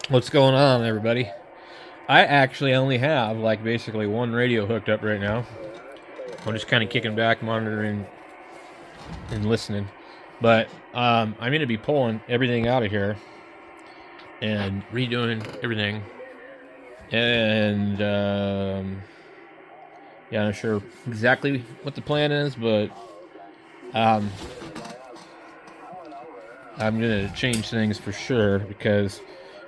What's going on, everybody? I actually only have like basically one radio hooked up right now. I'm just kind of kicking back, monitoring, and listening. But I'm going to be pulling everything out of here and redoing everything. And yeah, I'm not sure exactly what the plan is, but um, I'm going to change things for sure because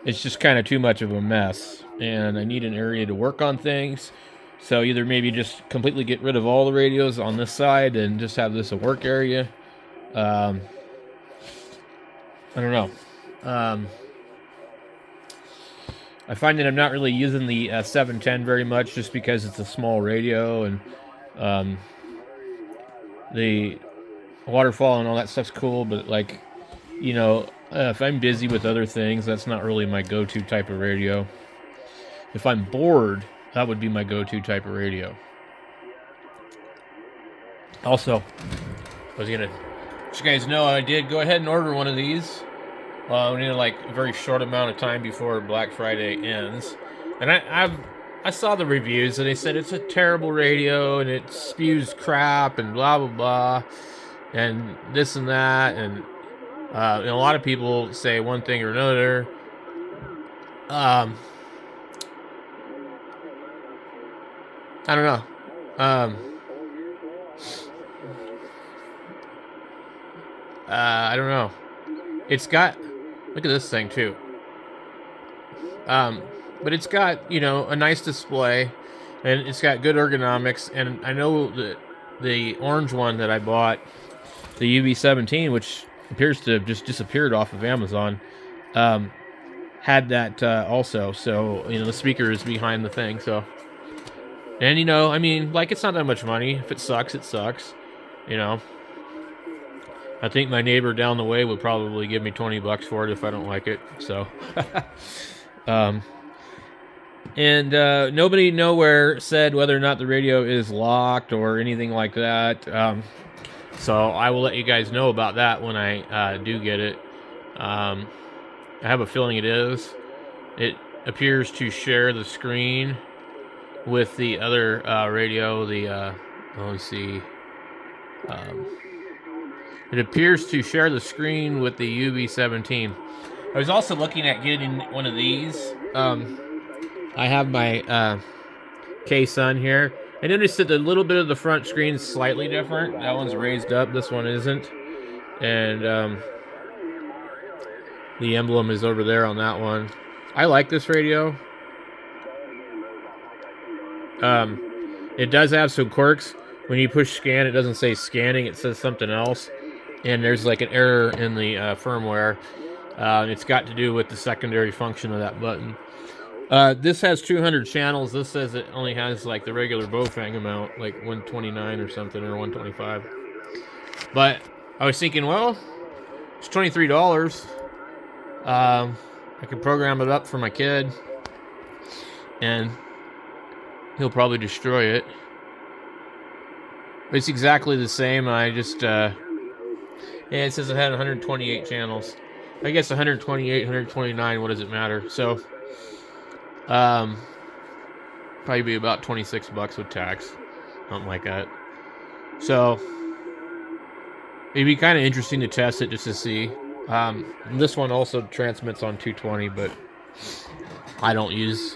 it's just kind of too much of a mess. And I need an area to work on things. So either maybe just completely get rid of all the radios on this side and just have this a work area. Um, I don't know. Um, I find that I'm not really using the 710 very much just because it's a small radio and um, the waterfall and all that stuff's cool, but like, if I'm busy with other things, that's not really my go-to type of radio. If I'm bored, that would be my go-to type of radio. Also, I was gonna let you guys know I did go ahead and order one of these. We need like a very short amount of time before Black Friday ends, and I saw the reviews and they said it's a terrible radio and it spews crap and blah blah blah, and this and that, and a lot of people say one thing or another. Um, I don't know. I don't know. It's got look at this thing too. Um, but it's got a nice display, and it's got good ergonomics. And I know that the orange one that I bought, the UV17, which appears to have just disappeared off of Amazon, um, had that also. So the speaker is behind the thing. So, and I mean, like it's not that much money. If it sucks, it sucks. You know. I think my neighbor down the way would probably give me $20 for it if I don't like it. So, um, and nobody nowhere said whether or not the radio is locked or anything like that. So I will let you guys know about that when I do get it. I have a feeling it is. It appears to share the screen with the other radio. Let me see. It appears to share the screen with the UV17. I was also looking at getting one of these. I have my case on here. I noticed that a little bit of the front screen is slightly different. That one's raised up. This one isn't. And the emblem is over there on that one. I like this radio. It does have some quirks. When you push scan, it doesn't say scanning. It says something else. And there's like an error in the firmware. It's got to do with the secondary function of that button. This has 200 channels. This says it only has like the regular Bofang amount, like 129 or something, or 125. But I was thinking, well, it's $23. I could program it up for my kid, and he'll probably destroy it. It's exactly the same. I just, yeah, it says it had 128 channels. I guess 128, 129, what does it matter? So, probably be about $26 with tax, something like that. So, it'd be kind of interesting to test it just to see. This one also transmits on 220, but I don't use.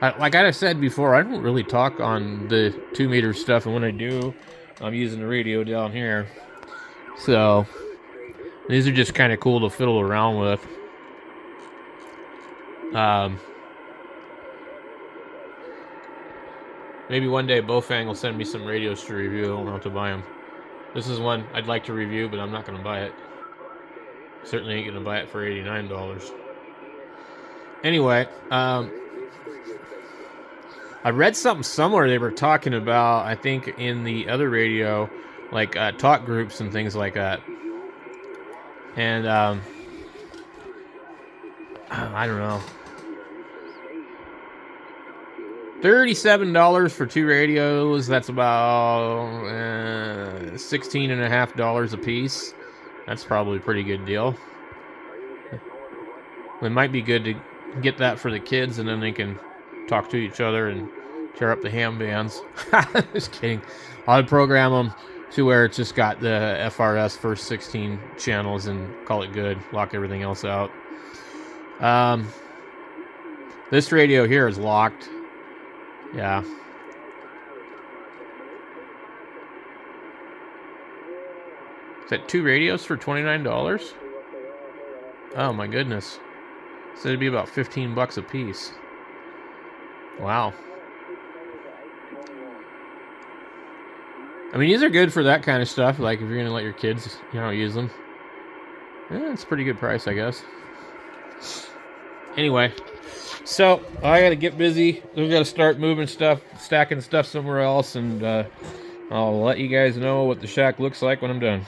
Like I said before, I don't really talk on the 2-meter stuff, and when I do, I'm using the radio down here. So, these are just kind of cool to fiddle around with. Maybe one day Bofang will send me some radios to review. I don't have to buy them. This is one I'd like to review, but I'm not going to buy it. Certainly ain't going to buy it for $89. Anyway, I read something somewhere they were talking about, I think in the other radio, like talk groups and things like that. And I don't know. $37 for 2 radios. That's about $16.50 a piece. That's probably a pretty good deal. It might be good to get that for the kids, and then they can talk to each other and tear up the ham bands. Just kidding. I would program them to where it's just got the FRS first 16 channels and call it good. Lock everything else out. This radio here is locked. Yeah. Is that 2 radios for $29? Oh my goodness. So it'd be about $15 a piece. Wow. I mean, these are good for that kind of stuff. Like if you're gonna let your kids, use them. Yeah, it's a pretty good price, I guess. Anyway, so I gotta get busy. We gotta start moving stuff, stacking stuff somewhere else, and I'll let you guys know what the shack looks like when I'm done.